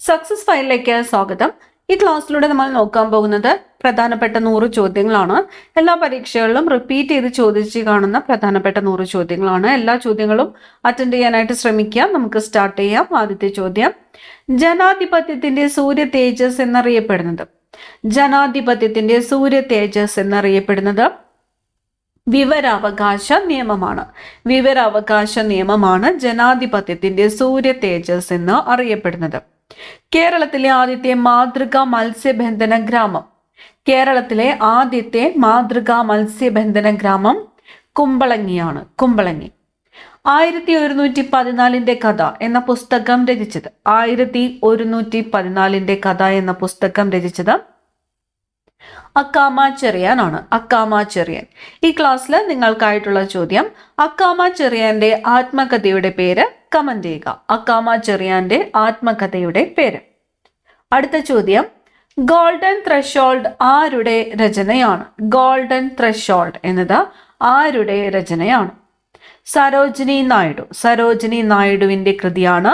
Success ഫയലിലേക്ക് സ്വാഗതം. ഈ ക്ലാസ്സിലൂടെ നമ്മൾ നോക്കാൻ പോകുന്നത് പ്രധാനപ്പെട്ട 100 ചോദ്യങ്ങളാണ്. എല്ലാ പരീക്ഷകളിലും റിപ്പീറ്റ് ചെയ്ത് ചോദിച്ച് കാണുന്ന പ്രധാനപ്പെട്ട 100 ചോദ്യങ്ങളാണ്. എല്ലാ ചോദ്യങ്ങളും അറ്റൻഡ് ചെയ്യാനായിട്ട് ശ്രമിക്കാം. നമുക്ക് സ്റ്റാർട്ട് ചെയ്യാം. ആദ്യത്തെ ചോദ്യം, ജനാധിപത്യത്തിന്റെ സൂര്യ തേജസ് എന്നറിയപ്പെടുന്നത് ജനാധിപത്യത്തിന്റെ സൂര്യ തേജസ് എന്നറിയപ്പെടുന്നത് വിവരാവകാശ നിയമമാണ്. വിവരാവകാശ നിയമമാണ് ജനാധിപത്യത്തിന്റെ സൂര്യ തേജസ് എന്ന് അറിയപ്പെടുന്നത്. കേരളത്തിലെ ആദ്യത്തെ മാതൃകാ മത്സ്യബന്ധന ഗ്രാമം കേരളത്തിലെ ആദ്യത്തെ മാതൃകാ മത്സ്യബന്ധന ഗ്രാമം കുമ്പളങ്ങിയാണ്. കുമ്പളങ്ങി. 1114 കഥ എന്ന പുസ്തകം രചിച്ചത് 1114 കഥ എന്ന പുസ്തകം രചിച്ചത് അക്കാമ ചെറിയാനാണ്. അക്കാമ ചെറിയാൻ. ഈ ക്ലാസ്സിൽ നിങ്ങൾക്കായിട്ടുള്ള ചോദ്യം, അക്കാമ ചെറിയാന്റെ ആത്മകഥയുടെ പേര് കമന്റ് ചെയ്യുക. അക്കാമ ചെറിയാന്റെ ആത്മകഥയുടെ പേര്. അടുത്ത ചോദ്യം, ഗോൾഡൻ ത്രഷോൾഡ് ആരുടെ രചനയാണ്? ഗോൾഡൻ ത്രഷോൾഡ് എന്നത് ആരുടെ രചനയാണ്? സരോജിനി നായിഡു. സരോജിനി നായിഡുവിന്റെ കൃതിയാണ്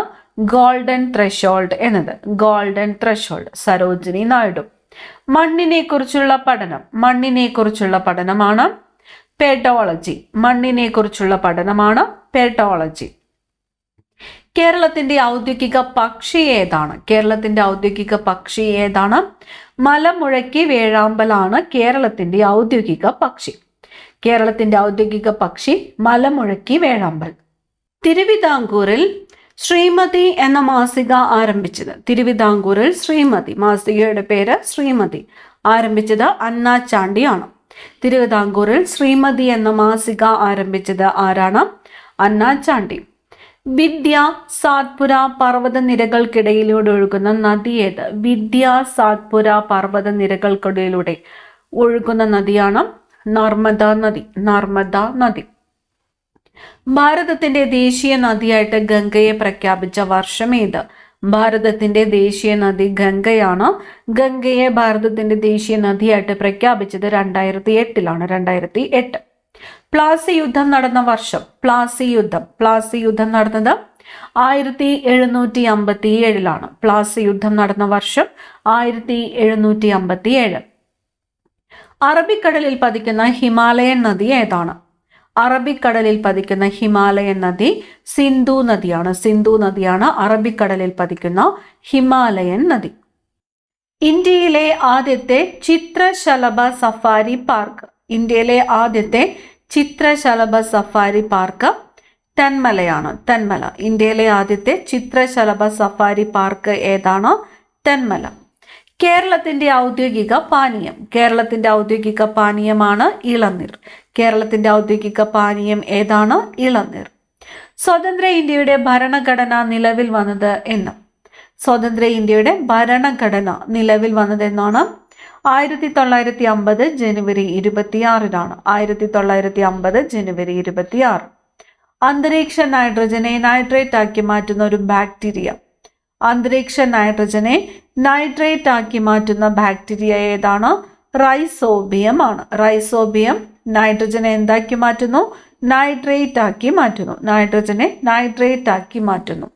ഗോൾഡൻ ത്രഷോൾഡ് എന്നത്. Golden threshold, Sarojini Naidu. മണ്ണിനെ കുറിച്ചുള്ള പഠനം. മണ്ണിനെ കുറിച്ചുള്ള പഠനമാണ് പെഡോളജി. മണ്ണിനെ കുറിച്ചുള്ള പഠനമാണ് പെഡോളജി. കേരളത്തിന്റെ ഔദ്യോഗിക പക്ഷി ഏതാണ്? കേരളത്തിന്റെ ഔദ്യോഗിക പക്ഷി ഏതാണ്? മലമുഴക്കി വേഴാമ്പലാണ് കേരളത്തിന്റെ ഔദ്യോഗിക പക്ഷി. കേരളത്തിന്റെ ഔദ്യോഗിക പക്ഷി മലമുഴക്കി വേഴാമ്പൽ. തിരുവിതാംകൂറിൽ ശ്രീമതി എന്ന മാസിക ആരംഭിച്ചത്. തിരുവിതാംകൂറിൽ ശ്രീമതി, മാസികയുടെ പേര് ശ്രീമതി, ആരംഭിച്ചത് അന്നാ ചാണ്ടിയാണ്. തിരുവിതാംകൂറിൽ ശ്രീമതി എന്ന മാസിക ആരംഭിച്ചത് ആരാണ്? അന്നാ ചാണ്ടി. വിദ്യ സാത്പുര പർവ്വത നിരകൾക്കിടയിലൂടെ ഒഴുകുന്ന നദി ഏത്? വിദ്യ സാത്പുര പർവ്വത നിരകൾക്കിടയിലൂടെ ഒഴുകുന്ന നദിയാണ് നർമ്മദ നദി. നർമ്മദ നദി. ഭാരതത്തിന്റെ ദേശീയ നദിയായിട്ട് ഗംഗയെ പ്രഖ്യാപിച്ച വർഷം ഏത്? ഭാരതത്തിന്റെ ദേശീയ നദി ഗംഗയാണ്. ഗംഗയെ ഭാരതത്തിന്റെ ദേശീയ നദിയായിട്ട് പ്രഖ്യാപിച്ചത് 2008 2008. പ്ലാസി യുദ്ധം നടന്ന വർഷം. പ്ലാസി യുദ്ധം നടന്നത് 1757. പ്ലാസി യുദ്ധം നടന്ന വർഷം 1757. അറബിക്കടലിൽ പതിക്കുന്ന ഹിമാലയൻ നദി ഏതാണ്? അറബിക്കടലിൽ പതിക്കുന്ന ഹിമാലയൻ നദി സിന്ധു നദിയാണ്. സിന്ധു നദിയാണ് അറബിക്കടലിൽ പതിക്കുന്ന ഹിമാലയൻ നദി. ഇന്ത്യയിലെ ആദ്യത്തെ ചിത്രശലഭ സഫാരി പാർക്ക്. ഇന്ത്യയിലെ ആദ്യത്തെ ചിത്രശലഭ സഫാരി പാർക്ക് തെന്മലയാണ്. തെന്മല. ഇന്ത്യയിലെ ആദ്യത്തെ ചിത്രശലഭ സഫാരി പാർക്ക് ഏതാണ്? തെന്മല. കേരളത്തിന്റെ ഔദ്യോഗിക പാനീയം. കേരളത്തിന്റെ ഔദ്യോഗിക പാനീയമാണ് ഇളനീർ. കേരളത്തിന്റെ ഔദ്യോഗിക പാനീയം ഏതാണ്? ഇളനീർ. സ്വതന്ത്ര ഇന്ത്യയുടെ ഭരണഘടന നിലവിൽ വന്നത് എന്ന്? സ്വതന്ത്ര ഇന്ത്യയുടെ ഭരണഘടന നിലവിൽ വന്നത് എന്നാണ്? 1950 ജനുവരി 26. 1950 ജനുവരി 26. അന്തരീക്ഷ നൈട്രജനെ നൈട്രേറ്റ് ആക്കി മാറ്റുന്ന ഒരു ബാക്ടീരിയ. അന്തരീക്ഷ നൈട്രജനെ നൈട്രേറ്റ് ആക്കി മാറ്റുന്ന ബാക്ടീരിയ ഏതാണ്? റൈസോബിയം ആണ്. റൈസോബിയം നൈട്രജനെ എന്താക്കി മാറ്റുന്നു? നൈട്രേറ്റ് ആക്കി മാറ്റുന്നു. നൈട്രജനെ നൈട്രേറ്റ് ആക്കി മാറ്റുന്നു.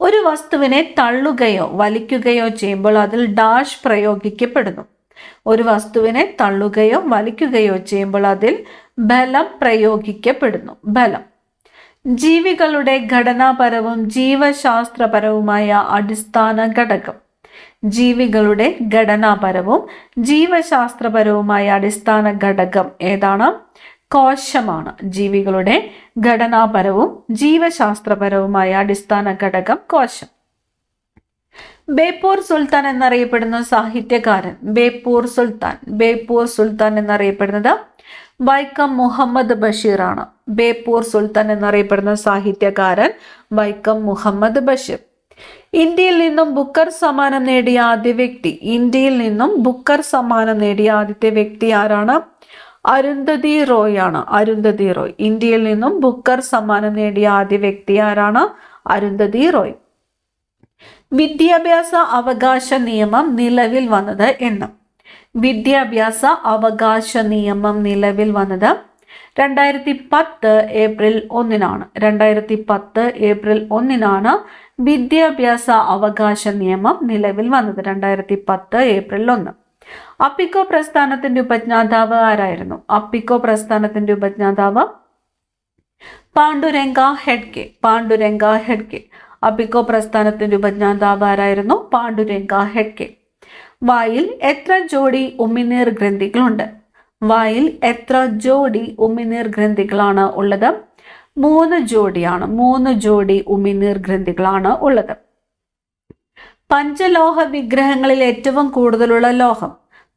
ഒരു വസ്തുവിനെ തള്ളുകയോ വലിക്കുകയോ ചെയ്യുമ്പോൾ അതിൽ ഡാഷ് പ്രയോഗിക്കപ്പെടുന്നു. ഒരു വസ്തുവിനെ തള്ളുകയോ വലിക്കുകയോ ചെയ്യുമ്പോൾ അതിൽ ബലം പ്രയോഗിക്കപ്പെടുന്നു. ബലം. ജീവികളുടെ ഘടനാപരവും ജീവശാസ്ത്രപരവുമായ അടിസ്ഥാന ഘടകം. ജീവികളുടെ ഘടനാപരവും ജീവശാസ്ത്രപരവുമായ അടിസ്ഥാന ഘടകം ഏതാണ്? കോശമാണ്. ജീവികളുടെ ഘടനാപരവും ജീവശാസ്ത്രപരവുമായ അടിസ്ഥാന ഘടകം കോശം. ബേപ്പൂർ സുൽത്താൻ എന്നറിയപ്പെടുന്ന സാഹിത്യകാരൻ. ബേപ്പൂർ സുൽത്താൻ എന്നറിയപ്പെടുന്നത് വൈക്കം മുഹമ്മദ് ബഷീർ ആണ്. ബേപ്പൂർ സുൽത്താൻ എന്നറിയപ്പെടുന്ന സാഹിത്യകാരൻ വൈക്കം മുഹമ്മദ് ബഷീർ. ഇന്ത്യയിൽ നിന്നും ബുക്കർ സമ്മാനം നേടിയ ആദ്യ വ്യക്തി. ഇന്ത്യയിൽ നിന്നും ബുക്കർ സമ്മാനം നേടിയ ആദ്യത്തെ വ്യക്തി ആരാണ്? അരുന്ധതി റോയ് ആണ്. അരുന്ധതി റോയ്. ഇന്ത്യയിൽ നിന്നും ബുക്കർ സമ്മാനം നേടിയ ആദ്യ വ്യക്തി ആരാണ്? അരുന്ധതി റോയ്. വിദ്യാഭ്യാസ അവകാശ നിയമം നിലവിൽ വന്നത് എന്ന്? വിദ്യാഭ്യാസ അവകാശ നിയമം നിലവിൽ വന്നത് 2010 ഏപ്രിൽ 1-നാണ്. 2010 ഏപ്രിൽ 1-നാണ് വിദ്യാഭ്യാസ അവകാശ നിയമം നിലവിൽ വന്നത്. 2010 ഏപ്രിൽ 1. അപ്പിക്കോ പ്രസ്ഥാനത്തിന്റെ ഉപജ്ഞാതാവ് ആരായിരുന്നു? അപ്പിക്കോ പ്രസ്ഥാനത്തിന്റെ ഉപജ്ഞാതാവ് പാണ്ഡുരംഗ ഹെഡ്കെ. പാണ്ഡുരംഗ ഹെഡ്കെ. അപ്പിക്കോ പ്രസ്ഥാനത്തിന്റെ ഉപജ്ഞാതാവ് ആരായിരുന്നു? പാണ്ഡുരംഗ ഹെഡ്കെ. വായിൽ എത്ര ജോഡി ഉമിനീർ ഗ്രന്ഥികളുണ്ട്? വായിൽ എത്ര ജോഡി ഉമിനീർ ഗ്രന്ഥികളാണ് ഉള്ളത്? 3 ജോഡിയാണ്. 3 ജോഡി ഉമിനീർ ഗ്രന്ഥികളാണ് ഉള്ളത്. പഞ്ചലോഹ വിഗ്രഹങ്ങളിൽ ഏറ്റവും കൂടുതലുള്ള ലോഹം.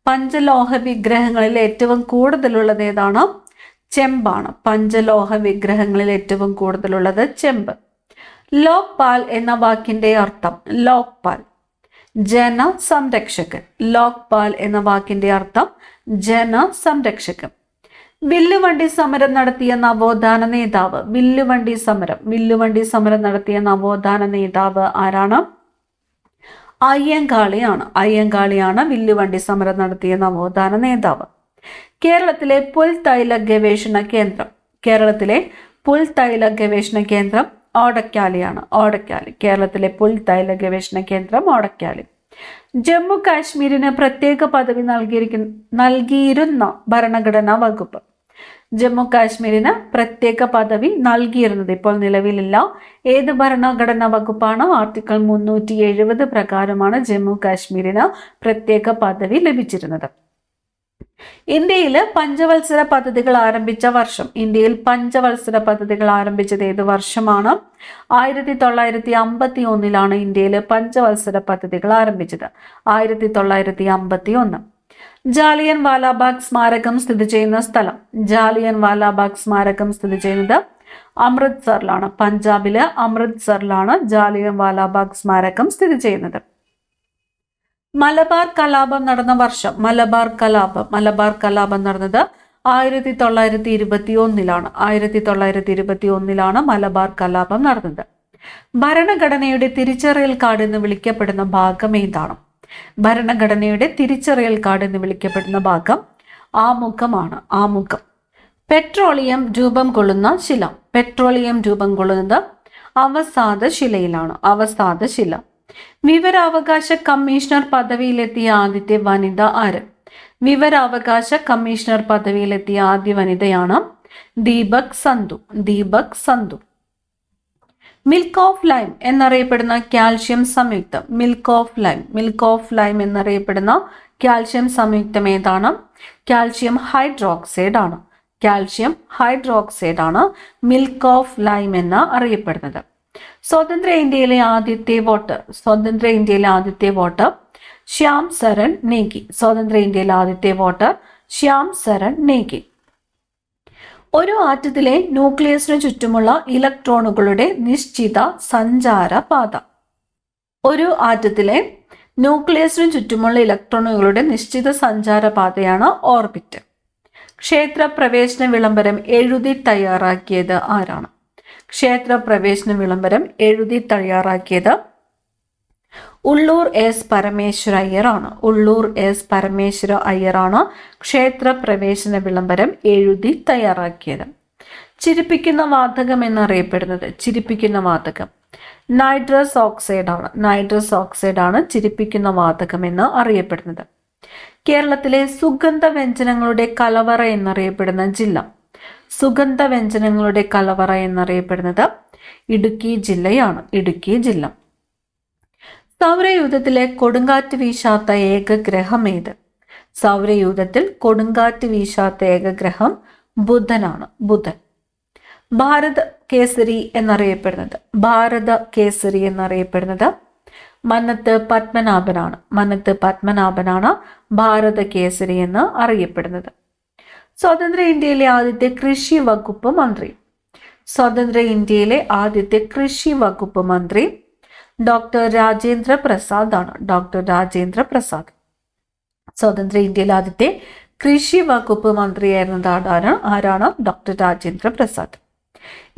പഞ്ചലോഹ വിഗ്രഹങ്ങളിൽ ഏറ്റവും കൂടുതലുള്ളത് ഏതാണ്? ചെമ്പാണ്. പഞ്ചലോഹ വിഗ്രഹങ്ങളിൽ ഏറ്റവും കൂടുതലുള്ളത് ചെമ്പ്. ലോക്പാൽ എന്ന വാക്കിന്റെ അർത്ഥം? ലോക്പാൽ ജനസംരക്ഷകൻ. ലോക്പാൽ എന്ന വാക്കിന്റെ അർത്ഥം ജനസംരക്ഷകൻ. വില്ലുവണ്ടി സമരം നടത്തിയ നവോത്ഥാന നേതാവ്? വില്ലുവണ്ടി സമരം നടത്തിയ നവോത്ഥാന നേതാവ് ആരാണ്? അയ്യങ്കാളിയാണ്. അയ്യങ്കാളിയാണ് വില്ലുവണ്ടി സമരം നടത്തിയ നവോത്ഥാന നേതാവ്. കേരളത്തിലെ പുൽത്തൈല ഗവേഷണ കേന്ദ്രം? കേരളത്തിലെ പുൽത്തൈല ഗവേഷണ കേന്ദ്രം ഓടക്കാലിയാണ്. ഓടക്കാലി. കേരളത്തിലെ പുൽത്തൈല ഗവേഷണ കേന്ദ്രം ഓടക്കാലി. ജമ്മു കാശ്മീരിന് പ്രത്യേക പദവി നൽകിയിരുന്ന ഭരണഘടനാ വകുപ്പ്? ജമ്മു കാശ്മീരിന് പ്രത്യേക പദവി നൽകിയിരുന്നത്, ഇപ്പോൾ നിലവിലില്ല. ഏത് ഭരണഘടനാ വകുപ്പാണ്? ആർട്ടിക്കിൾ 370 പ്രകാരമാണ് ജമ്മു കാശ്മീരിന് പ്രത്യേക പദവി ലഭിച്ചിരുന്നത്. ഇന്ത്യയിൽ പഞ്ചവത്സര പദ്ധതികൾ ആരംഭിച്ച വർഷം? ഇന്ത്യയിൽ പഞ്ചവത്സര പദ്ധതികൾ ആരംഭിച്ചത് ഏത് വർഷമാണ്? 1951-ലാണ് ഇന്ത്യയിൽ പഞ്ചവത്സര പദ്ധതികൾ ആരംഭിച്ചത്. 1951. ജാലിയൻ വാലാബാഗ് സ്മാരകം സ്ഥിതി ചെയ്യുന്ന സ്ഥലം? ജാലിയൻ വാലാബാഗ് സ്മാരകം സ്ഥിതി ചെയ്യുന്നത് അമൃത്സറിലാണ്. പഞ്ചാബിലെ അമൃത്സറിലാണ് ജാലിയൻ വാലാബാഗ് സ്മാരകം സ്ഥിതി ചെയ്യുന്നത്. മലബാർ കലാപം നടന്ന വർഷം? മലബാർ കലാപം നടന്നത് 1921-ലാണ്. 1921-ലാണ് മലബാർ കലാപം നടന്നത്. ഭരണഘടനയുടെ തിരിച്ചറിയൽ കാർഡ് എന്ന് വിളിക്കപ്പെടുന്ന ഭാഗം ഏതാണ്? ഭരണഘടനയുടെ തിരിച്ചറിയൽ കാർഡ് എന്ന് വിളിക്കപ്പെടുന്ന ഭാഗം ആമുഖമാണ്. ആമുഖം. പെട്രോളിയം രൂപം കൊള്ളുന്ന ശില? പെട്രോളിയം രൂപം കൊള്ളുന്നത് അവസാദ ശിലയിലാണ്. അവസാദ ശില. വിവരാവകാശ കമ്മീഷണർ പദവിയിലെത്തിയ ആദ്യത്തെ വനിത ആര്? വിവരാവകാശ കമ്മീഷണർ പദവിയിലെത്തിയ ആദ്യ വനിതയാണ് Deepak Sandhu. Deepak Sandhu. Milk of lime എന്നറിയപ്പെടുന്ന കാൽഷ്യം സംയുക്തം? മിൽക്ക് ഓഫ് ലൈം എന്നറിയപ്പെടുന്ന കാൽഷ്യം സംയുക്തം ഏതാണ്? കാൽഷ്യം ഹൈഡ്രോക്സൈഡ് ആണ്. കാൽഷ്യം ഹൈഡ്രോക്സൈഡ് ആണ് മിൽക്ക് ഓഫ് ലൈം എന്ന് അറിയപ്പെടുന്നത്. സ്വതന്ത്ര ഇന്ത്യയിലെ ആദ്യത്തെ വോട്ടർ? സ്വതന്ത്ര ഇന്ത്യയിലെ ആദ്യത്തെ വോട്ടർ ശ്യാം സരൺ നേഗി. സ്വതന്ത്ര ഇന്ത്യയിലെ ആദ്യത്തെ വോട്ടർ ശ്യാം സരൺ നേഗി. ഒരു ആറ്റത്തിലെ ന്യൂക്ലിയസിന് ചുറ്റുമുള്ള ഇലക്ട്രോണുകളുടെ നിശ്ചിത സഞ്ചാരപാത? ഒരു ആറ്റത്തിലെ ന്യൂക്ലിയസിന് ചുറ്റുമുള്ള ഇലക്ട്രോണുകളുടെ നിശ്ചിത സഞ്ചാരപാതയാണ് ഓർബിറ്റ്. ക്ഷേത്ര പ്രവേശന വിളംബരം എഴുതി തയ്യാറാക്കിയത് ആരാണ്? ക്ഷേത്ര പ്രവേശന വിളംബരം എഴുതി തയ്യാറാക്കിയത് ഉള്ളൂർ എസ് പരമേശ്വര അയ്യറാണ്. ഉള്ളൂർ എസ് പരമേശ്വര അയ്യറാണ് ക്ഷേത്ര പ്രവേശന വിളംബരം എഴുതി തയ്യാറാക്കിയത്. ചിരിപ്പിക്കുന്ന വാതകം എന്നറിയപ്പെടുന്നത്? ചിരിപ്പിക്കുന്ന വാതകം നൈട്രസ് ഓക്സൈഡ് ആണ്. നൈട്രസ് ഓക്സൈഡ് ആണ് ചിരിപ്പിക്കുന്ന വാതകം എന്ന് അറിയപ്പെടുന്നത്. കേരളത്തിലെ സുഗന്ധ വ്യഞ്ജനങ്ങളുടെ കലവറ എന്നറിയപ്പെടുന്ന ജില്ല? സുഗന്ധ വ്യഞ്ജനങ്ങളുടെ കലവറ എന്നറിയപ്പെടുന്നത് ഇടുക്കി ജില്ലയാണ്. ഇടുക്കി ജില്ല. സൗരയൂഥത്തിലെ കൊടുങ്കാറ്റ് വീശാത്ത ഏക ഗ്രഹം ഏത്? സൗരയൂഥത്തിൽ കൊടുങ്കാറ്റ് വീശാത്ത ഏക ഗ്രഹം ബുധനാണ്. ബുധൻ. ഭാരത കേസരി എന്നറിയപ്പെടുന്നത്? ഭാരത കേസരി എന്നറിയപ്പെടുന്നത് മന്നത്ത് പത്മനാഭനാണ്. മന്നത്ത് പത്മനാഭനാണ് ഭാരത കേസരി എന്ന് അറിയപ്പെടുന്നത്. സ്വതന്ത്ര ഇന്ത്യയിലെ ആദ്യത്തെ കൃഷി വകുപ്പ് മന്ത്രി? സ്വതന്ത്ര ഇന്ത്യയിലെ ആദ്യത്തെ കൃഷി വകുപ്പ് മന്ത്രി ഡോക്ടർ രാജേന്ദ്ര പ്രസാദ് ആണ്. ഡോക്ടർ രാജേന്ദ്ര പ്രസാദ്. സ്വതന്ത്ര ഇന്ത്യയിലെ ആദ്യത്തെ കൃഷി വകുപ്പ് മന്ത്രിയായിരുന്നത് ആരാണ്? ഡോക്ടർ രാജേന്ദ്ര പ്രസാദ്.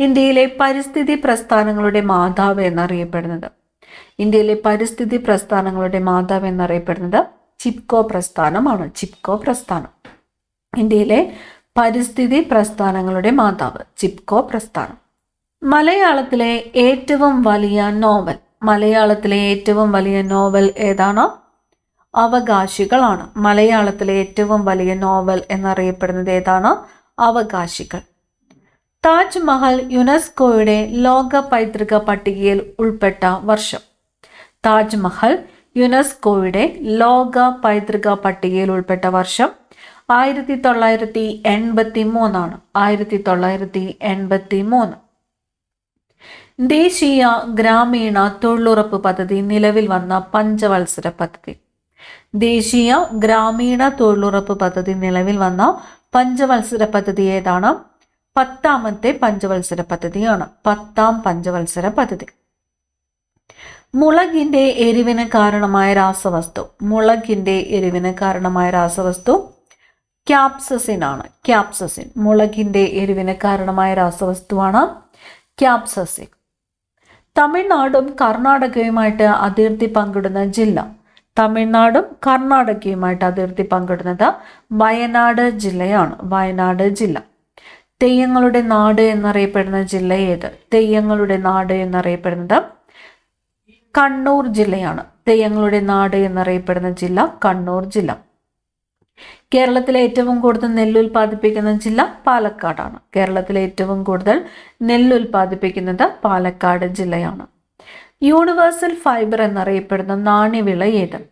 ഇന്ത്യയിലെ പരിസ്ഥിതി പ്രസ്ഥാനങ്ങളുടെ മാതാവ് എന്നറിയപ്പെടുന്നത്? ഇന്ത്യയിലെ പരിസ്ഥിതി പ്രസ്ഥാനങ്ങളുടെ മാതാവ് എന്നറിയപ്പെടുന്നത് ചിപ്കോ പ്രസ്ഥാനമാണ്. ചിപ്കോ പ്രസ്ഥാനം. ഇന്ത്യയിലെ പരിസ്ഥിതി പ്രസ്ഥാനങ്ങളുടെ മാതാവ്, ചിപ്കോ പ്രസ്ഥാനം. മലയാളത്തിലെ ഏറ്റവും വലിയ നോവൽ ഏതാണ്? അവകാശികളാണ്. മലയാളത്തിലെ ഏറ്റവും വലിയ നോവൽ എന്നറിയപ്പെടുന്നത് ഏതാണ്? അവകാശികൾ. താജ്മഹൽ യുനെസ്കോയുടെ ലോക പൈതൃക പട്ടികയിൽ ഉൾപ്പെട്ട വർഷം. താജ്മഹൽ യുനെസ്കോയുടെ ലോക പൈതൃക പട്ടികയിൽ ഉൾപ്പെട്ട വർഷം 1983 1983. ദേശീയ ഗ്രാമീണ തൊഴിലുറപ്പ് പദ്ധതി നിലവിൽ വന്ന പഞ്ചവത്സര പദ്ധതി. ദേശീയ ഗ്രാമീണ തൊഴിലുറപ്പ് പദ്ധതി നിലവിൽ വന്ന പഞ്ചവത്സര പദ്ധതി ഏതാണ്? 10ാമത്തെ പഞ്ചവത്സര പദ്ധതിയാണ്. 10ാം പഞ്ചവത്സര പദ്ധതി. മുളകിന്റെ എരിവിന് കാരണമായ രാസവസ്തു. ക്യാപ്സസിൻ ആണ്. മുളകിന്റെ എരിവിന് കാരണമായ രാസവസ്തുവാണ് ക്യാപ്സസിൻ. തമിഴ്നാടും കർണാടകയുമായിട്ട് അതിർത്തി പങ്കിടുന്ന ജില്ല. വയനാട് ജില്ലയാണ്. വയനാട് ജില്ല. തെയ്യങ്ങളുടെ നാട് എന്നറിയപ്പെടുന്ന ജില്ല ഏത്? കണ്ണൂർ ജില്ലയാണ്. കണ്ണൂർ ജില്ല. കേരളത്തിലെ ഏറ്റവും കൂടുതൽ നെല്ല് ഉൽപ്പാദിപ്പിക്കുന്ന ജില്ല പാലക്കാടാണ്. പാലക്കാട് ജില്ലയാണ്. യൂണിവേഴ്സൽ ഫൈബർ എന്നറിയപ്പെടുന്ന നാണ്യവിള ഏത്?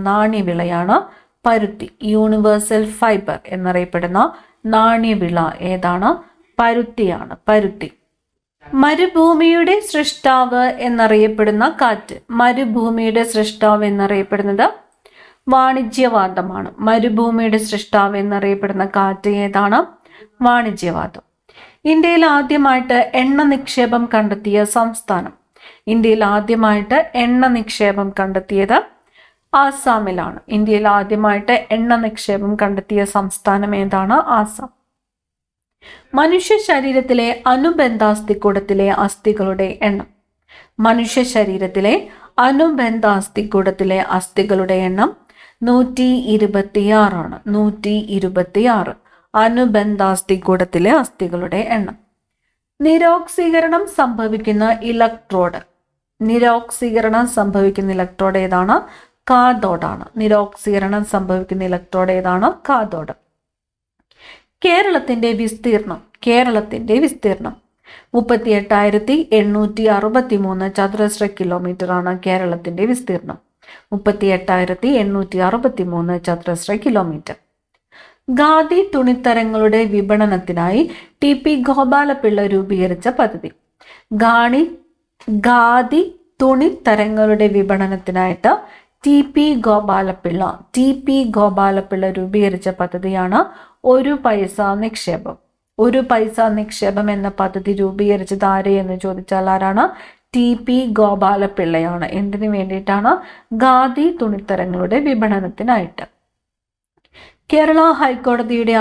നാണ്യവിളയാണ് പരുത്തി. യൂണിവേഴ്സൽ ഫൈബർ എന്നറിയപ്പെടുന്ന നാണ്യവിള ഏതാണ്? പരുത്തി. മരുഭൂമിയുടെ സൃഷ്ടാവ് എന്നറിയപ്പെടുന്ന കാറ്റ്. വാണിജ്യവാദമാണ്. മരുഭൂമിയുടെ സൃഷ്ടാവ് എന്നറിയപ്പെടുന്ന കാറ്റ് ഏതാണ്? വാണിജ്യവാദം. ഇന്ത്യയിൽ ആദ്യമായിട്ട് എണ്ണ നിക്ഷേപം കണ്ടെത്തിയ സംസ്ഥാനം. ആസാമിലാണ്. സംസ്ഥാനം ഏതാണ്? ആസാം. മനുഷ്യ ശരീരത്തിലെ അനുബന്ധാസ്ഥികൂടത്തിലെ അസ്ഥികളുടെ എണ്ണം. അസ്ഥികളുടെ എണ്ണം 126 ആണ്. 126 അനുബന്ധാസ്ഥികൂടത്തിലെ അസ്ഥികളുടെ എണ്ണം. നിരോക്സീകരണം സംഭവിക്കുന്ന ഇലക്ട്രോഡ്. ഏതാണ്? കാഥോഡാണ്. കാഥോഡ്. കേരളത്തിന്റെ വിസ്തീർണം. 38,863 ചതുരശ്ര കിലോമീറ്റർ ആണ് കേരളത്തിന്റെ വിസ്തീർണം. 38,863 ചതുരശ്ര കിലോമീറ്റർ. ഖാദി തുണിത്തരങ്ങളുടെ വിപണനത്തിനായി TP ഗോപാലപിള്ള രൂപീകരിച്ച പദ്ധതി. ഖാദി തുണിത്തരങ്ങളുടെ വിപണനത്തിനായിട്ട് TP ഗോപാലപിള്ള രൂപീകരിച്ച പദ്ധതിയാണ് ഒരു പൈസ നിക്ഷേപം. എന്ന പദ്ധതി രൂപീകരിച്ചത് ആരെ എന്ന് ചോദിച്ചാൽ ആരാണ്? TP ഗോപാലപിള്ളയാണ്. എന്തിനു വേണ്ടിയിട്ടാണ്? ഖാദി തുണിത്തരങ്ങളുടെ വിപണനത്തിനായിട്ട്. കേരള ഹൈക്കോടതിയുടെ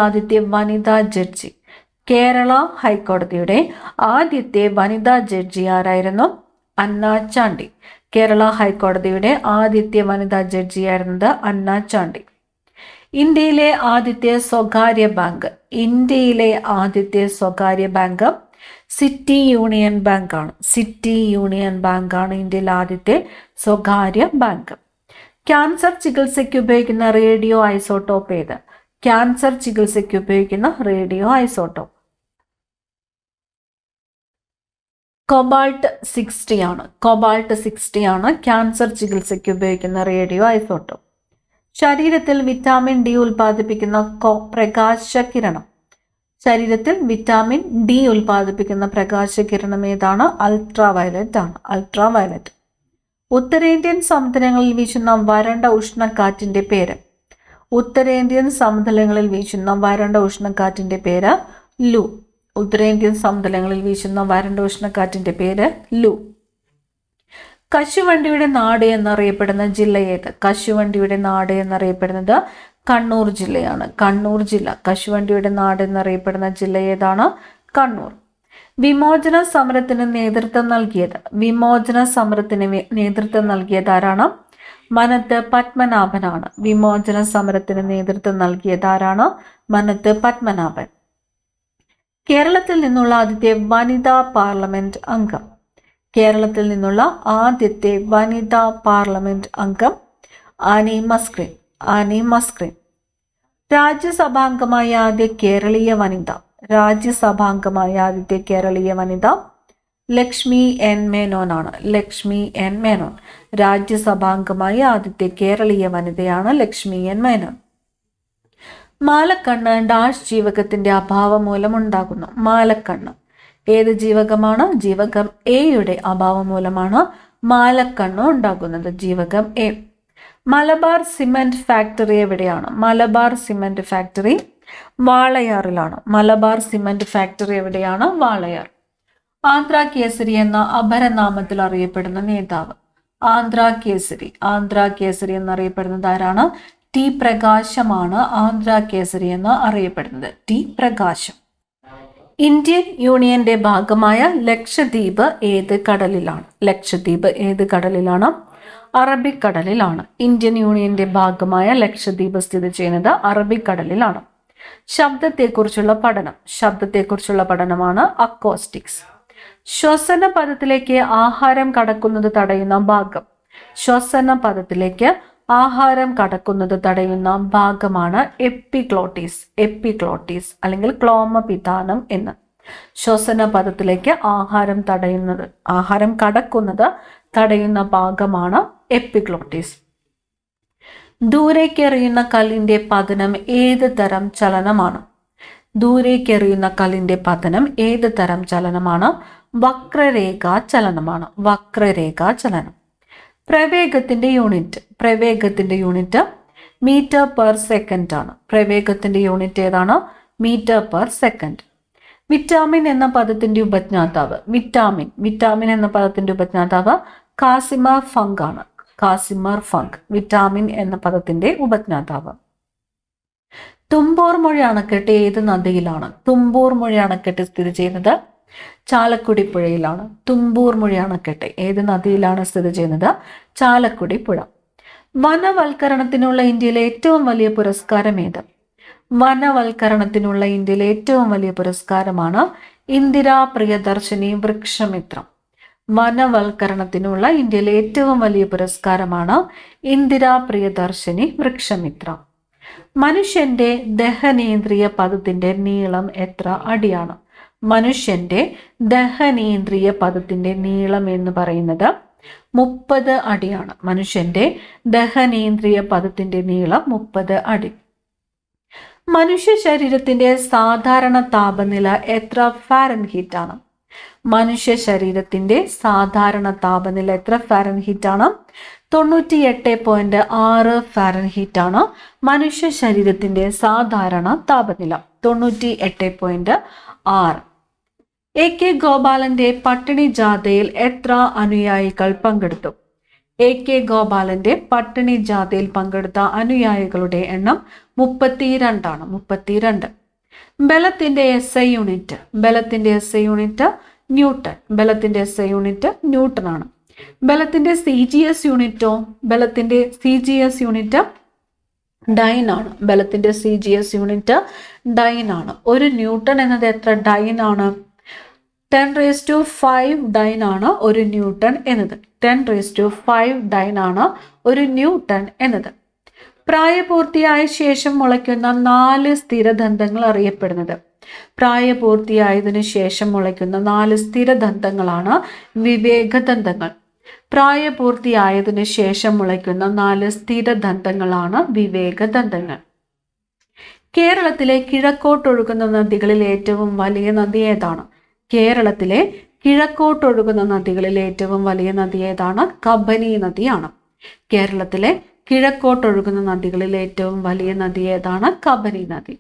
ആദ്യത്തെ വനിതാ ജഡ്ജി ആരായിരുന്നു? അന്ന ചാണ്ടി. കേരള ഹൈക്കോടതിയുടെ ആദ്യത്തെ വനിതാ ജഡ്ജിയായിരുന്നത് അന്ന ചാണ്ടി. ഇന്ത്യയിലെ ആദ്യത്തെ സ്വകാര്യ ബാങ്ക് സിറ്റി യൂണിയൻ ബാങ്കാണ്. ഇന്ത്യയിലെ ആദ്യത്തെ സ്വകാര്യ ബാങ്ക്. ക്യാൻസർ ചികിത്സയ്ക്ക് ഉപയോഗിക്കുന്ന റേഡിയോ ഐസോട്ടോപ്പ് ഏത്? കൊബാൾട്ട് 60 ആണ്. ക്യാൻസർ ചികിത്സയ്ക്ക് ഉപയോഗിക്കുന്ന റേഡിയോ ഐസോട്ടോപ്പ്. ശരീരത്തിൽ വിറ്റാമിൻ ഡി ഉൽപ്പാദിപ്പിക്കുന്ന പ്രകാശകിരണം. ഏതാണ്? അൾട്രാവയലറ്റ് ആണ്. ഉത്തരേന്ത്യൻ സമുദ്രങ്ങളിൽ വീശുന്ന വരണ്ട ഉഷ്ണക്കാറ്റിന്റെ പേര് ലൂ. കശുവണ്ടിയുടെ നാട് എന്നറിയപ്പെടുന്ന ജില്ല ഏത്? കണ്ണൂർ ജില്ലയാണ്. കശുവണ്ടിയുടെ നാട് എന്നറിയപ്പെടുന്ന ജില്ല ഏതാണ്? കണ്ണൂർ. വിമോചന സമരത്തിന് നേതൃത്വം നൽകിയത് ആരാണ്? മനത്ത് പത്മനാഭനാണ്. വിമോചന സമരത്തിന് നേതൃത്വം നൽകിയതാരാണ്? മനത്ത് പത്മനാഭൻ. കേരളത്തിൽ നിന്നുള്ള ആദ്യത്തെ വനിതാ പാർലമെന്റ് അംഗം. കേരളത്തിൽ നിന്നുള്ള ആദ്യത്തെ വനിതാ പാർലമെന്റ് അംഗം ആനി മസ്ക്രിൻ. ആനി മസ്ക്രിൻ. രാജ്യസഭാംഗമായ ആദ്യ കേരളീയ വനിത. രാജ്യസഭാംഗമായ ആദ്യത്തെ കേരളീയ വനിത ലക്ഷ്മി എൻ മേനോൻ ആണ്. ലക്ഷ്മി എൻ മേനോൻ. രാജ്യസഭാംഗമായ ആദ്യത്തെ കേരളീയ വനിതയാണ് ലക്ഷ്മി എൻ മേനോൻ. മാലക്കണ്ണ് ഡാഷ് ജീവകത്തിന്റെ അഭാവം മൂലം ഉണ്ടാകുന്നു. മാലക്കണ്ണ് ഏത് ജീവകമാണ്? ജീവകം എയുടെ അഭാവം മൂലമാണ് മാലക്കണ്ണ് ഉണ്ടാകുന്നത്. ജീവകം എ. മലബാർ സിമന്റ് ഫാക്ടറി എവിടെയാണ്? മലബാർ സിമന്റ് ഫാക്ടറി വാളയാറിലാണ്. മലബാർ സിമന്റ് ഫാക്ടറി എവിടെയാണ്? വാളയാർ. ആന്ധ്ര കേസരി എന്ന അപരനാമത്തിൽ അറിയപ്പെടുന്ന നേതാവ്. ആന്ധ്ര കേസരി. ആന്ധ്ര കേസരി എന്നറിയപ്പെടുന്നത് ആരാണ്? ടി പ്രകാശമാണ് ആന്ധ്ര കേസരി എന്ന് അറിയപ്പെടുന്നത്. ടി പ്രകാശം. ഇന്ത്യൻ യൂണിയന്റെ ഭാഗമായ ലക്ഷദ്വീപ് ഏത് കടലിലാണ്? ലക്ഷദ്വീപ് ഏത് കടലിലാണ്? അറബിക്കടലിലാണ്. ഇന്ത്യൻ യൂണിയന്റെ ഭാഗമായ ലക്ഷദ്വീപ് സ്ഥിതി ചെയ്യുന്നത് അറബിക്കടലിലാണ്. ശബ്ദത്തെക്കുറിച്ചുള്ള പഠനം. ശബ്ദത്തെക്കുറിച്ചുള്ള പഠനമാണ് അക്കോസ്റ്റിക്സ്. ശ്വസന പദത്തിലേക്ക് ആഹാരം കടക്കുന്നത് തടയുന്ന ഭാഗം. ശ്വസന പദത്തിലേക്ക് ആഹാരം കടക്കുന്നത് തടയുന്ന ഭാഗമാണ് എപ്പിഗ്ലോട്ടിസ്. എപ്പിഗ്ലോട്ടിസ് അല്ലെങ്കിൽ ക്ലോമപിതാനം എന്ന്. ശ്വസന പദത്തിലേക്ക് ആഹാരം കടക്കുന്നത് തടയുന്ന ഭാഗമാണ് എപ്പിഗ്ലോട്ടിസ്. ദൂരേക്കെറിയുന്ന കല്ലിന്റെ പതനം ഏത് തരം ചലനമാണ്? ദൂരേക്കെറിയുന്ന കല്ലിന്റെ പതനം ഏത് തരം ചലനമാണ്? വക്രരേഖാ ചലനമാണ്. വക്രരേഖാ ചലനം. പ്രവേഗത്തിന്റെ യൂണിറ്റ്. പ്രവേഗത്തിന്റെ യൂണിറ്റ് മീറ്റർ പെർ സെക്കൻഡ് ആണ്. പ്രവേഗത്തിന്റെ യൂണിറ്റ് ഏതാണ്? Metre per second. വിറ്റാമിൻ എന്ന പദത്തിന്റെ ഉപജ്ഞാതാവ്. വിറ്റാമിൻ എന്ന പദത്തിന്റെ ഉപജ്ഞാതാവ് കാസിമർ ഫങ്ക് ആണ്. കാസിമർ ഫങ്ക് വിറ്റാമിൻ എന്ന പദത്തിന്റെ ഉപജ്ഞാതാവ്. തുമ്പൂർ മൊഴി അണക്കെട്ട് ഏത് നദിയിലാണ്? തുമ്പൂർ മൊഴി അണക്കെട്ട് സ്ഥിതി ചെയ്യുന്നത് ചാലക്കുടി പുഴയിലാണ്. തുമ്പൂർ മൊഴി അണക്കെട്ട് ഏത് നദിയിലാണ് സ്ഥിതി ചെയ്യുന്നത്? ചാലക്കുടി പുഴ. വനവൽക്കരണത്തിനുള്ള ഇന്ത്യയിലെ ഏറ്റവും വലിയ പുരസ്കാരം ഏത്? വനവൽക്കരണത്തിനുള്ള ഇന്ത്യയിലെ ഏറ്റവും വലിയ പുരസ്കാരമാണ് ഇന്ദിരാ പ്രിയദർശിനി വൃക്ഷമിത്രം. വനവൽക്കരണത്തിനുള്ള ഇന്ത്യയിലെ ഏറ്റവും വലിയ പുരസ്കാരമാണ് ഇന്ദിരാ പ്രിയദർശിനി വൃക്ഷമിത്രം. മനുഷ്യന്റെ ദഹനേന്ദ്രിയ പദത്തിന്റെ നീളം എത്ര അടിയാണ്? മനുഷ്യന്റെ ദഹനേന്ദ്രിയ പദത്തിന്റെ നീളം എന്ന് പറയുന്നത് 30 അടിയാണ്. മനുഷ്യന്റെ ദഹനേന്ദ്രിയ പദത്തിന്റെ നീളം 30 അടി. മനുഷ്യ ശരീരത്തിന്റെ സാധാരണ താപനില എത്ര ഫാരൻഹീറ്റ് ആണ്? മനുഷ്യ ശരീരത്തിന്റെ സാധാരണ താപനില എത്ര ഫാരൻഹീറ്റ് ആണ്? 98.6 ഫാരൻഹീറ്റ് ആണ് മനുഷ്യ ശരീരത്തിന്റെ സാധാരണ താപനില. 98.6. എ കെ ഗോപാലന്റെ പട്ടിണി ജാഥയിൽ എത്ര അനുയായികൾ പങ്കെടുത്തു? എ കെ ഗോപാലന്റെ പട്ടിണി ജാഥയിൽ പങ്കെടുത്ത അനുയായികളുടെ എണ്ണം 32 ആണ്. 32. ബലത്തിന്റെ SI യൂണിറ്റ്. ബലത്തിന്റെ SI യൂണിറ്റ് ന്യൂട്ടൺ. ബലത്തിന്റെ SI യൂണിറ്റ് ന്യൂട്ടൺ ആണ്. ബലത്തിന്റെ CGS യൂണിറ്റോ? ബലത്തിന്റെ CGS യൂണിറ്റ് ഡൈൻ ആണ്. ബലത്തിന്റെ CGS യൂണിറ്റ് ഡൈൻ ആണ്. ഒരു ന്യൂട്ടൺ എന്നത് എത്ര ഡൈൻ ആണ്? 10⁵ ഡൈൻ ആണ് ഒരു ന്യൂട്ടൺ എന്നത്. 10⁵ ഡൈൻ ആണ് ഒരു ന്യൂട്ടൺ എന്നത്. പ്രായപൂർത്തിയായ ശേഷം മുളയ്ക്കുന്ന 4 സ്ഥിരദന്തങ്ങൾ അറിയപ്പെടുന്നത്. പ്രായപൂർത്തിയായതിനു ശേഷം മുളയ്ക്കുന്ന 4 സ്ഥിരദന്തങ്ങളാണ് വിവേകദന്തങ്ങൾ. പ്രായപൂർത്തിയായതിനു ശേഷം മുളയ്ക്കുന്ന 4 സ്ഥിരദന്തങ്ങളാണ് വിവേകദന്തങ്ങൾ. കേരളത്തിലെ കിഴക്കോട്ടൊഴുകുന്ന നദികളിൽ ഏറ്റവും വലിയ നദി ഏതാണ്? കേരളത്തിലെ കിഴക്കോട്ടൊഴുകുന്ന നദികളിൽ ഏറ്റവും വലിയ നദി ഏതാണ്? കബനി നദിയാണ്. കേരളത്തിലെ കിഴക്കോട്ടൊഴുകുന്ന നദികളിൽ ഏറ്റവും വലിയ നദി ഏതാണ്? കബനി നദി.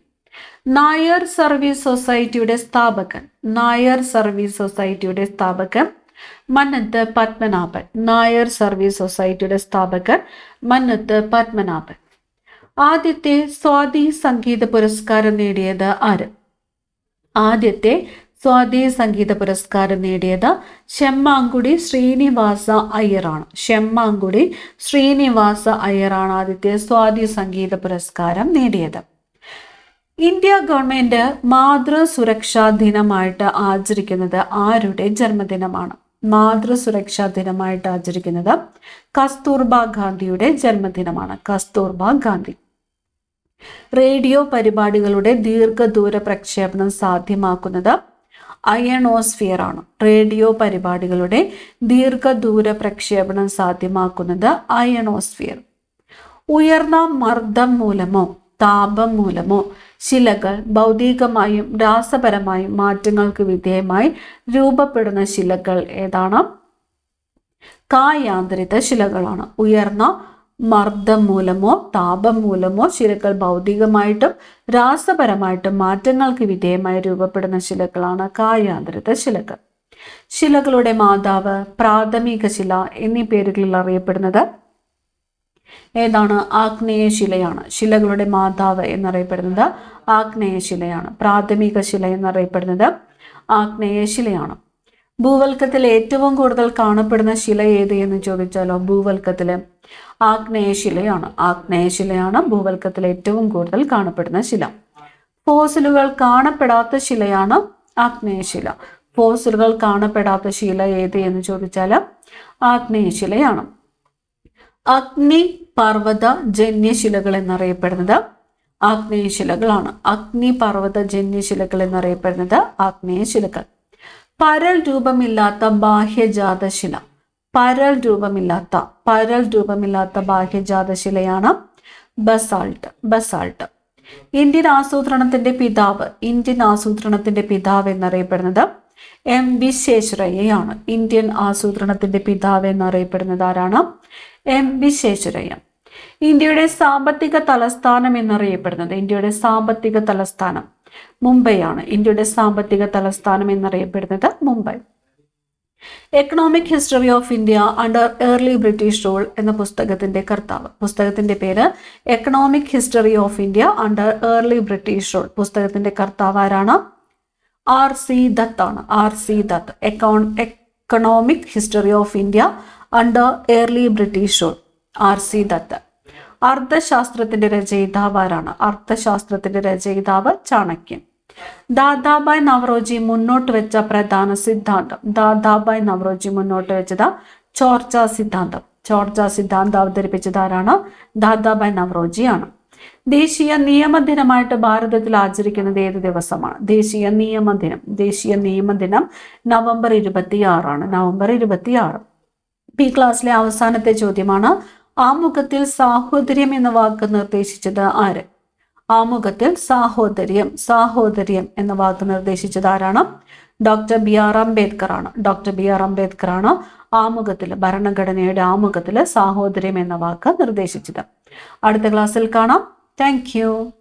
നായർ സർവീസ് സൊസൈറ്റിയുടെ സ്ഥാപകൻ. നായർ സർവീസ് സൊസൈറ്റിയുടെ സ്ഥാപകൻ മന്നത്ത് പത്മനാഭൻ. നായർ സർവീസ് സൊസൈറ്റിയുടെ സ്ഥാപകൻ മന്നത്ത് പത്മനാഭൻ. ആദ്യത്തെ സ്വാതി സംഗീത പുരസ്കാരം നേടിയത് ആര്? ആദ്യത്തെ സ്വാതി സംഗീത പുരസ്കാരം നേടിയത് ശെമ്മാങ്കുടി ശ്രീനിവാസ അയ്യറാണ്. ശെമ്മാങ്കുടി ശ്രീനിവാസ അയ്യറാണ് ആദ്യത്തെ സ്വാതി സംഗീത പുരസ്കാരം നേടിയത്. ഇന്ത്യ ഗവൺമെന്റ് മാതൃസുരക്ഷാ ദിനമായിട്ട് ആചരിക്കുന്നത് ആരുടെ ജന്മദിനമാണ്? മാതൃസുരക്ഷാ ദിനമായിട്ട് ആചരിക്കുന്നത് കസ്തൂർബ ഗാന്ധിയുടെ ജന്മദിനമാണ്. കസ്തൂർബ ഗാന്ധി. റേഡിയോ പരിപാടികളുടെ ദീർഘദൂര പ്രക്ഷേപണം സാധ്യമാക്കുന്നത് അയണോസ്ഫിയർ ആണ്. റേഡിയോ പരിപാടികളുടെ ദീർഘദൂര പ്രക്ഷേപണം സാധ്യമാക്കുന്നത് അയണോസ്ഫിയർ. ഉയർന്ന മർദ്ദം മൂലമോ താപം മൂലമോ ശിലകൾ ഭൗതികമായും രാസപരമായും മാറ്റങ്ങൾക്ക് വിധേയമായി രൂപപ്പെടുന്ന ശിലകൾ ഏതാണ്? കായാന്തരിത ശിലകളാണ്. ഉയർന്ന മർദ്ദം മൂലമോ താപം മൂലമോ ശിലകൾ ഭൗതികമായിട്ടും രാസപരമായിട്ടും മാറ്റങ്ങൾക്ക് വിധേയമായി രൂപപ്പെടുന്ന ശിലകളാണ് കായാന്തരിത ശിലകൾ. ശിലകളുടെ മാതാവ്, പ്രാഥമിക ശില എന്നീ പേരുകളിൽ അറിയപ്പെടുന്നത് ഏതാണ്? ആഗ്നേയശിലയാണ്. ശിലകളുടെ മാതാവ് എന്നറിയപ്പെടുന്നത് ആഗ്നേയശിലയാണ്. പ്രാഥമിക ശില എന്നറിയപ്പെടുന്നത് ആഗ്നേയശിലയാണ്. ഭൂവൽക്കത്തിൽ ഏറ്റവും കൂടുതൽ കാണപ്പെടുന്ന ശില ഏത് എന്ന് ചോദിച്ചാലോ ഭൂവൽക്കത്തിലെ ആഗ്നേയശിലയാണ്. ആഗ്നേയശിലയാണ് ഭൂവൽക്കത്തിൽ ഏറ്റവും കൂടുതൽ കാണപ്പെടുന്ന ശില. ഫോസിലുകൾ കാണപ്പെടാത്ത ശിലയാണ് ആഗ്നേയശില. ഫോസിലുകൾ കാണപ്പെടാത്ത ശില ഏത് എന്ന് ചോദിച്ചാൽ ആഗ്നേയശിലയാണ്. അഗ്നി പർവ്വത ജന്യശിലകൾ എന്നറിയപ്പെടുന്നത് ആഗ്നേയശിലകളാണ്. അഗ്നി പർവ്വത ജന്യശിലകൾ എന്നറിയപ്പെടുന്നത് ആഗ്നേയശിലകൾ. പരൽ രൂപമില്ലാത്ത ബാഹ്യജാതശില. പരൽ രൂപമില്ലാത്ത ബാഹ്യജാതശിലയാണ് ബസാൾട്ട്. ഇന്ത്യൻ ആസൂത്രണത്തിന്റെ പിതാവ് എന്നറിയപ്പെടുന്നത് എം വിശ്വേശ്വരയ്യയാണ്. ഇന്ത്യൻ ആസൂത്രണത്തിന്റെ പിതാവ് എന്നറിയപ്പെടുന്നത് ആരാണ്? എം വിശ്വേശ്വരയ്യ. ഇന്ത്യയുടെ സാമ്പത്തിക തലസ്ഥാനം എന്നറിയപ്പെടുന്നത് മുംബൈയാണ്. ഇന്ത്യയുടെ സാമ്പത്തിക തലസ്ഥാനം എന്നറിയപ്പെടുന്നത് Mumbai. Economic history of India under early British rule എന്ന പുസ്തകത്തിന്റെ പേര് economic history of India under early British rule. പുസ്തകത്തിന്റെ കർത്താവ് ആരാണ്? R.C. ദത്ത് ആണ്. R.C. Dutt. Economic history of India under early British rule. R.C. Dutt. അർത്ഥശാസ്ത്രത്തിന്റെ രചയിതാവ് ആരാണ്? അർത്ഥശാസ്ത്രത്തിന്റെ രചയിതാവ് ചാണക്യൻ. ദാദാബായ് നവറോജി മുന്നോട്ട് വെച്ച പ്രധാന സിദ്ധാന്തം. ദാദാബായ് നവറോജി മുന്നോട്ട് വെച്ചത് ചോർച്ചാ സിദ്ധാന്തം അവതരിപ്പിച്ചത് ആരാണ്? ദാദാബായ് നവറോജിയാണ്. ദേശീയ നിയമദിനമായിട്ട് ഭാരതത്തിൽ ആചരിക്കുന്നത് ഏത് ദിവസമാണ്? ദേശീയ നിയമദിനം നവംബർ 26 നവംബർ 26. ഈ ക്ലാസ്സിലെ അവസാനത്തെ ചോദ്യമാണ്. ആമുഖത്തിൽ സാഹോദര്യം എന്ന വാക്ക് നിർദ്ദേശിച്ചത് ആര്? ആമുഖത്തിൽ സാഹോദര്യം എന്ന വാക്ക് നിർദ്ദേശിച്ചത് ആരാണ്? ഡോക്ടർ ബി ആർ അംബേദ്കർ ആണ്. ഭരണഘടനയുടെ ആമുഖത്തിൽ സാഹോദര്യം എന്ന വാക്ക് നിർദ്ദേശിച്ചത്. അടുത്ത ക്ലാസ്സിൽ കാണാം. Thank you.